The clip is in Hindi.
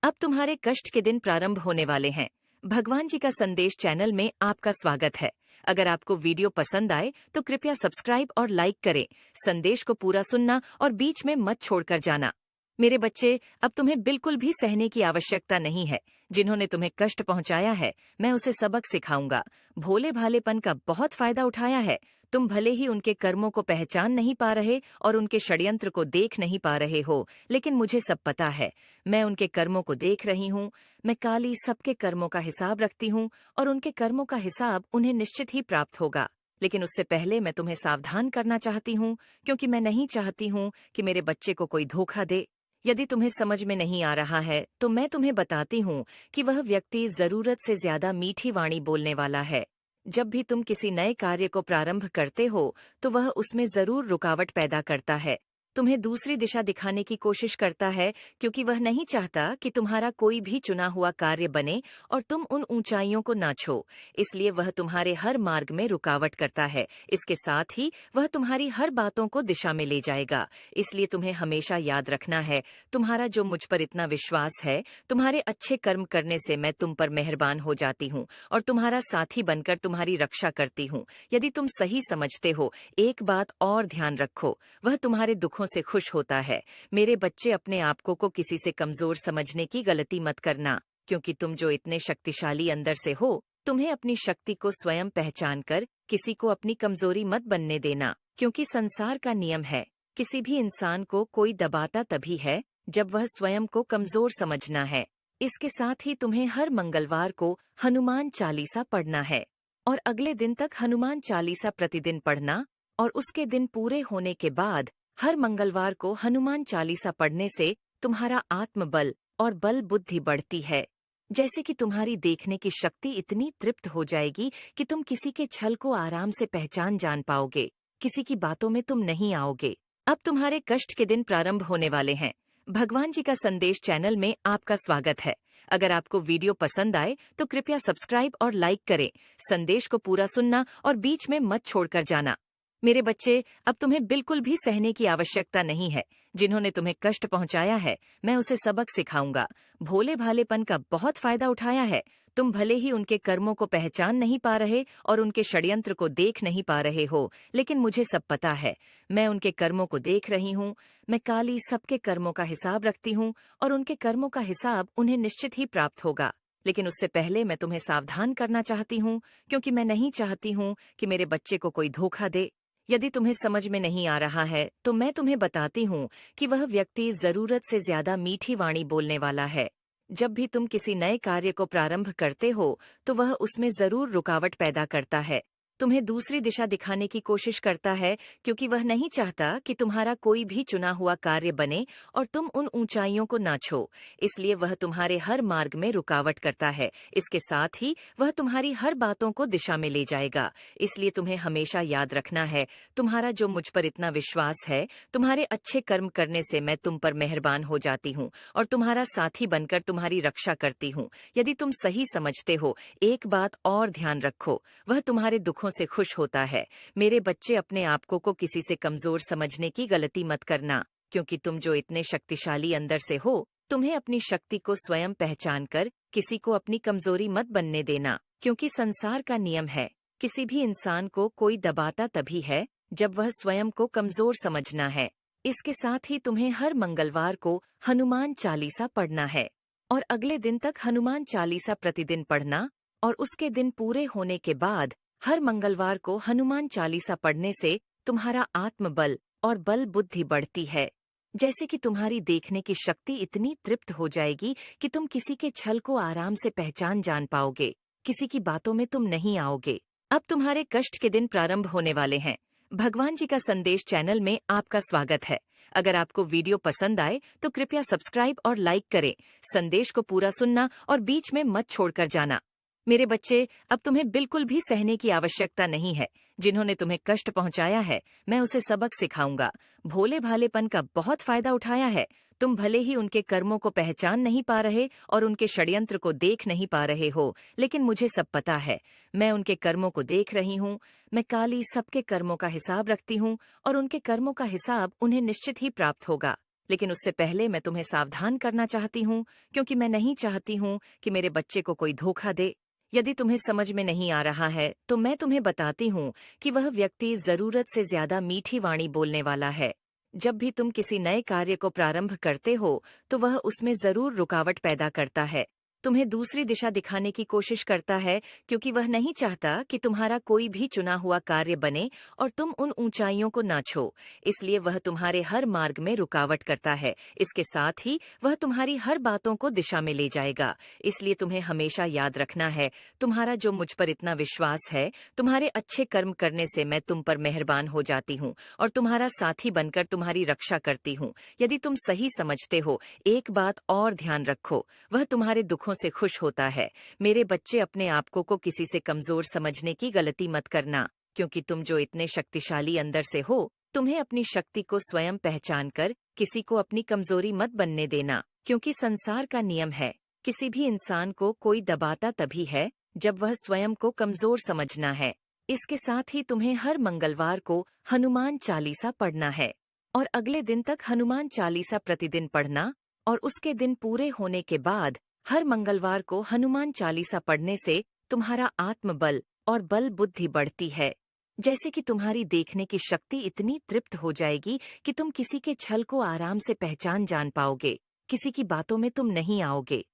अब तुम्हारे कष्ट के दिन प्रारंभ होने वाले हैं। भगवान जी का संदेश चैनल में आपका स्वागत है। अगर आपको वीडियो पसंद आए तो कृपया सब्सक्राइब और लाइक करें। संदेश को पूरा सुनना और बीच में मत छोड़कर जाना। मेरे बच्चे, अब तुम्हें बिल्कुल भी सहने की आवश्यकता नहीं है। जिन्होंने तुम्हें कष्ट पहुंचाया है, मैं उसे सबक सिखाऊंगा। भोले भालेपन का बहुत फायदा उठाया है। तुम भले ही उनके कर्मों को पहचान नहीं पा रहे और उनके षड्यंत्र को देख नहीं पा रहे हो, लेकिन मुझे सब पता है। मैं उनके कर्मों को देख रही हूँ। मैं काली सबके कर्मों का हिसाब रखती हूँ और उनके कर्मों का हिसाब उन्हें निश्चित ही प्राप्त होगा। लेकिन उससे पहले मैं तुम्हें सावधान करना चाहती हूँ, क्योंकि मैं नहीं चाहती हूँ कि मेरे बच्चे को कोई धोखा दे। यदि तुम्हें समझ में नहीं आ रहा है तो मैं तुम्हें बताती हूँ कि वह व्यक्ति जरूरत से ज्यादा मीठी वाणी बोलने वाला है। जब भी तुम किसी नए कार्य को प्रारंभ करते हो तो वह उसमें जरूर रुकावट पैदा करता है। तुम्हें दूसरी दिशा दिखाने की कोशिश करता है, क्योंकि वह नहीं चाहता कि तुम्हारा कोई भी चुना हुआ कार्य बने और तुम उन ऊंचाइयों को ना छो। इसलिए वह तुम्हारे हर मार्ग में रुकावट करता है। इसके साथ ही वह तुम्हारी हर बातों को दिशा में ले जाएगा। इसलिए तुम्हें हमेशा याद रखना है, तुम्हारा जो मुझ पर इतना विश्वास है, तुम्हारे अच्छे कर्म करने से मैं तुम पर मेहरबान हो जाती हूँ और तुम्हारा साथी बनकर तुम्हारी रक्षा करती हूँ। यदि तुम सही समझते हो, एक बात और ध्यान रखो, वह तुम्हारे दुखों से खुश होता है। मेरे बच्चे, अपने आपको को किसी से कमजोर समझने की गलती मत करना, क्योंकि तुम जो इतने शक्तिशाली अंदर से हो, तुम्हें अपनी शक्ति को स्वयं पहचान कर किसी को अपनी कमजोरी मत बनने देना। क्योंकि संसार का नियम है, किसी भी इंसान को कोई दबाता तभी है जब वह स्वयं को कमजोर समझना है। इसके साथ ही तुम्हें हर मंगलवार को हनुमान चालीसा पढ़ना है और अगले दिन तक हनुमान चालीसा प्रतिदिन पढ़ना। और उसके दिन पूरे होने के बाद हर मंगलवार को हनुमान चालीसा पढ़ने से तुम्हारा आत्मबल और बल बुद्धि बढ़ती है। जैसे कि तुम्हारी देखने की शक्ति इतनी तृप्त हो जाएगी कि तुम किसी के छल को आराम से पहचान जान पाओगे। किसी की बातों में तुम नहीं आओगे। अब तुम्हारे कष्ट के दिन प्रारंभ होने वाले हैं। भगवान जी का संदेश चैनल में आपका स्वागत है। अगर आपको वीडियो पसंद आए तो कृपया सब्सक्राइब और लाइक करें। संदेश को पूरा सुनना और बीच में मत छोड़कर जाना। मेरे बच्चे, अब तुम्हें बिल्कुल भी सहने की आवश्यकता नहीं है। जिन्होंने तुम्हें कष्ट पहुंचाया है, मैं उसे सबक सिखाऊंगा। भोले भालेपन का बहुत फायदा उठाया है। तुम भले ही उनके कर्मों को पहचान नहीं पा रहे और उनके षड्यंत्र को देख नहीं पा रहे हो, लेकिन मुझे सब पता है। मैं उनके कर्मों को देख रही हूँ। मैं काली सबके कर्मों का हिसाब रखती हूँ और उनके कर्मों का हिसाब उन्हें निश्चित ही प्राप्त होगा। लेकिन उससे पहले मैं तुम्हें सावधान करना चाहती हूँ, क्योंकि मैं नहीं चाहती हूँ कि मेरे बच्चे को कोई धोखा दे। यदि तुम्हें समझ में नहीं आ रहा है तो मैं तुम्हें बताती हूँ कि वह व्यक्ति जरूरत से ज्यादा मीठी वाणी बोलने वाला है। जब भी तुम किसी नए कार्य को प्रारंभ करते हो तो वह उसमें जरूर रुकावट पैदा करता है। तुम्हें दूसरी दिशा दिखाने की कोशिश करता है, क्योंकि वह नहीं चाहता कि तुम्हारा कोई भी चुना हुआ कार्य बने और तुम उन ऊंचाइयों को ना छो। इसलिए वह तुम्हारे हर मार्ग में रुकावट करता है। इसके साथ ही वह तुम्हारी हर बातों को दिशा में ले जाएगा। इसलिए तुम्हें हमेशा याद रखना है, तुम्हारा जो मुझ पर इतना विश्वास है, तुम्हारे अच्छे कर्म करने से मैं तुम पर मेहरबान हो जाती हूँ और तुम्हारा साथी बनकर तुम्हारी रक्षा करती हूँ। यदि तुम सही समझते हो, एक बात और ध्यान रखो, वह तुम्हारे दुखों से खुश होता है। मेरे बच्चे, अपने आपको को किसी से कमजोर समझने की गलती मत करना, क्योंकि तुम जो इतने शक्तिशाली अंदर से हो, तुम्हें अपनी शक्ति को स्वयं पहचान कर किसी को अपनी कमजोरी मत बनने देना। क्योंकि संसार का नियम है, किसी भी इंसान को कोई दबाता तभी है जब वह स्वयं को कमजोर समझना है। इसके साथ ही तुम्हें हर मंगलवार को हनुमान चालीसा पढ़ना है और अगले दिन तक हनुमान चालीसा प्रतिदिन पढ़ना। और उसके दिन पूरे होने के बाद हर मंगलवार को हनुमान चालीसा पढ़ने से तुम्हारा आत्मबल और बल बुद्धि बढ़ती है। जैसे कि तुम्हारी देखने की शक्ति इतनी तृप्त हो जाएगी कि तुम किसी के छल को आराम से पहचान जान पाओगे। किसी की बातों में तुम नहीं आओगे। अब तुम्हारे कष्ट के दिन प्रारंभ होने वाले हैं। भगवान जी का संदेश चैनल में आपका स्वागत है। अगर आपको वीडियो पसंद आए तो कृपया सब्सक्राइब और लाइक करें। संदेश को पूरा सुनना और बीच में मत छोड़कर जाना। मेरे बच्चे, अब तुम्हें बिल्कुल भी सहने की आवश्यकता नहीं है। जिन्होंने तुम्हें कष्ट पहुंचाया है, मैं उसे सबक सिखाऊंगा। भोले भालेपन का बहुत फायदा उठाया है। तुम भले ही उनके कर्मों को पहचान नहीं पा रहे और उनके षड्यंत्र को देख नहीं पा रहे हो, लेकिन मुझे सब पता है। मैं उनके कर्मों को देख रही हूँ। मैं काली सबके कर्मों का हिसाब रखती हूँ और उनके कर्मों का हिसाब उन्हें निश्चित ही प्राप्त होगा। लेकिन उससे पहले मैं तुम्हें सावधान करना चाहती हूँ, क्योंकि मैं नहीं चाहती हूँ कि मेरे बच्चे को कोई धोखा दे। यदि तुम्हें समझ में नहीं आ रहा है, तो मैं तुम्हें बताती हूँ कि वह व्यक्ति जरूरत से ज्यादा मीठी वाणी बोलने वाला है। जब भी तुम किसी नए कार्य को प्रारंभ करते हो, तो वह उसमें जरूर रुकावट पैदा करता है। तुम्हें दूसरी दिशा दिखाने की कोशिश करता है, क्योंकि वह नहीं चाहता कि तुम्हारा कोई भी चुना हुआ कार्य बने और तुम उन ऊंचाइयों को ना छो। इसलिए वह तुम्हारे हर मार्ग में रुकावट करता है। इसके साथ ही वह तुम्हारी हर बातों को दिशा में ले जाएगा। इसलिए तुम्हें हमेशा याद रखना है, तुम्हारा जो मुझ पर इतना विश्वास है, तुम्हारे अच्छे कर्म करने से मैं तुम पर मेहरबान हो जाती हूँ और तुम्हारा साथी बनकर तुम्हारी रक्षा करती हूँ। यदि तुम सही समझते हो, एक बात और ध्यान रखो, वह तुम्हारे दुखों से खुश होता है। मेरे बच्चे, अपने आप को किसी से कमजोर समझने की गलती मत करना, क्योंकि तुम जो इतने शक्तिशाली अंदर से हो, तुम्हें अपनी शक्ति को स्वयं पहचान कर किसी को अपनी कमजोरी मत बनने देना। क्योंकि संसार का नियम है, किसी भी इंसान को कोई दबाता तभी है जब वह स्वयं को कमजोर समझना है। इसके साथ ही तुम्हें हर मंगलवार को हनुमान चालीसा पढ़ना है और अगले दिन तक हनुमान चालीसा प्रतिदिन पढ़ना, और उसके दिन पूरे होने के बाद हर मंगलवार को हनुमान चालीसा पढ़ने से तुम्हारा आत्मबल और बल बुद्धि बढ़ती है। जैसे कि तुम्हारी देखने की शक्ति इतनी तृप्त हो जाएगी कि तुम किसी के छल को आराम से पहचान जान पाओगे, किसी की बातों में तुम नहीं आओगे।